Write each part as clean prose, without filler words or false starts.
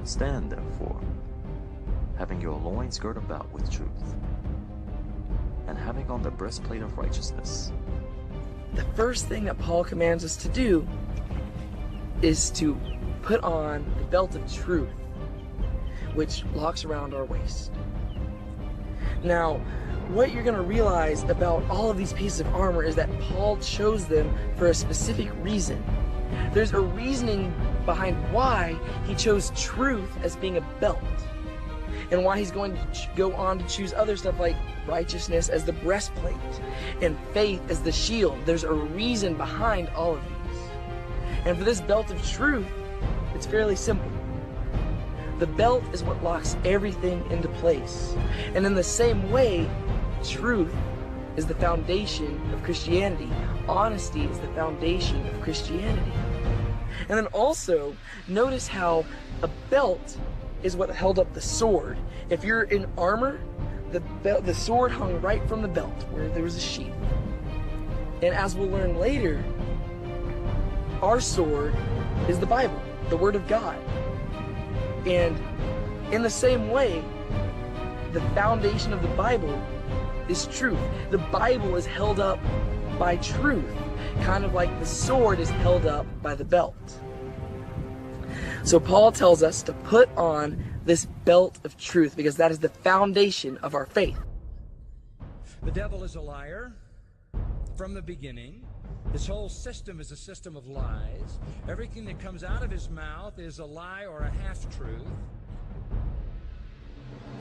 Stand therefore, having your loins girt about with truth, and having on the breastplate of righteousness. The first thing that Paul commands us to do is to put on the belt of truth, which locks around our waist. Now, what you're going to realize about all of these pieces of armor is that Paul chose them for a specific reason. There's a reasoning behind why he chose truth as being a belt, and why he's going to go on to choose other stuff like righteousness as the breastplate and faith as the shield. There's a reason behind all of these. And for this belt of truth, it's fairly simple. The belt is what locks everything into place. And in the same way, truth is the foundation of Christianity. Honesty is the foundation of Christianity. And then also, notice how a belt is what held up the sword. If you're in armor, the sword hung right from the belt where there was a sheath. And as we'll learn later, our sword is the Bible, the Word of God. And in the same way, the foundation of the Bible is truth. The Bible is held up by truth, kind of like the sword is held up by the belt. So Paul tells us to put on this belt of truth because that is the foundation of our faith. The devil is a liar from the beginning. His whole system is a system of lies. Everything that comes out of his mouth is a lie or a half-truth.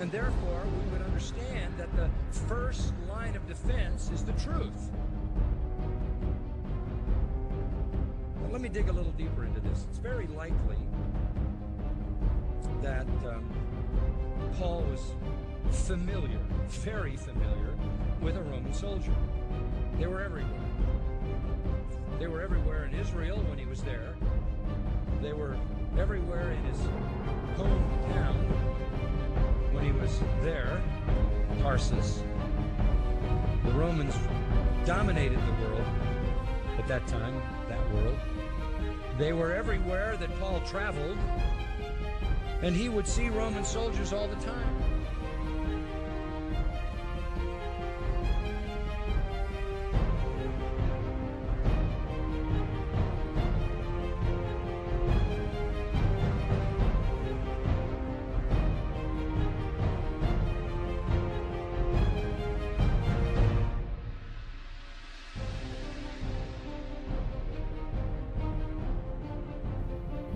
And therefore, we would understand that the first line of defense is the truth. Well, let me dig a little deeper into this. It's very likely that Paul was familiar, very familiar, with a Roman soldier. They were everywhere. They were everywhere in Israel when he was there. They were everywhere in his hometown when he was there, Tarsus. The Romans dominated the world at that time, that world. They were everywhere that Paul traveled, and he would see Roman soldiers all the time.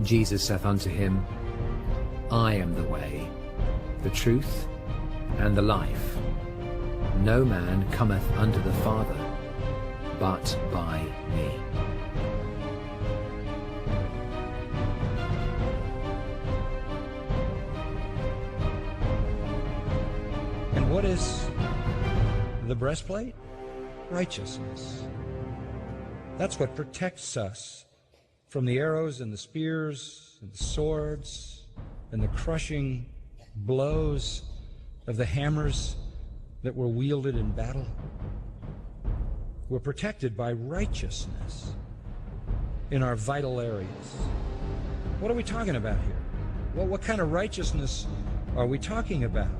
Jesus saith unto him, I am the way, the truth, and the life. No man cometh unto the Father, but by me. And what is the breastplate? Righteousness. That's what protects us from the arrows and the spears and the swords and the crushing blows of the hammers that were wielded in battle. We're protected by righteousness in our vital areas. What are we talking about here? Well, what kind of righteousness are we talking about?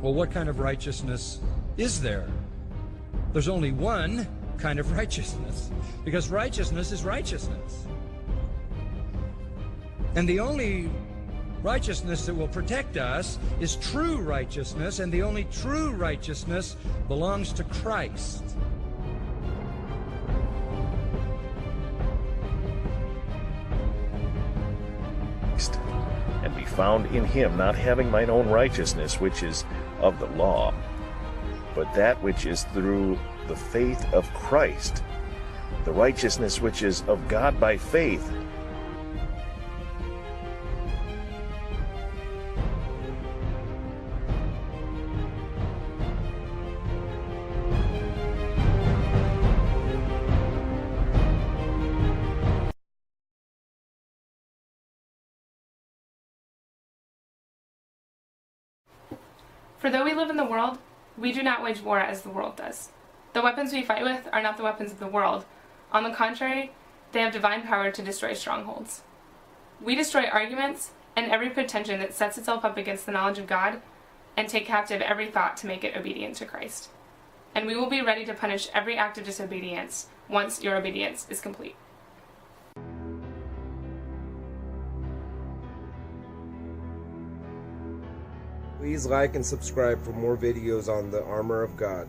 Well, what kind of righteousness is there? There's only one kind of righteousness, because righteousness is righteousness. And the only righteousness that will protect us is true righteousness, and the only true righteousness belongs to Christ. And be found in him, not having mine own righteousness, which is of the law, but that which is through the faith of Christ, the righteousness which is of God by faith. For though we live in the world, we do not wage war as the world does. The weapons we fight with are not the weapons of the world. On the contrary, they have divine power to destroy strongholds. We destroy arguments and every pretension that sets itself up against the knowledge of God, and take captive every thought to make it obedient to Christ. And we will be ready to punish every act of disobedience once your obedience is complete. Please like and subscribe for more videos on the armor of God.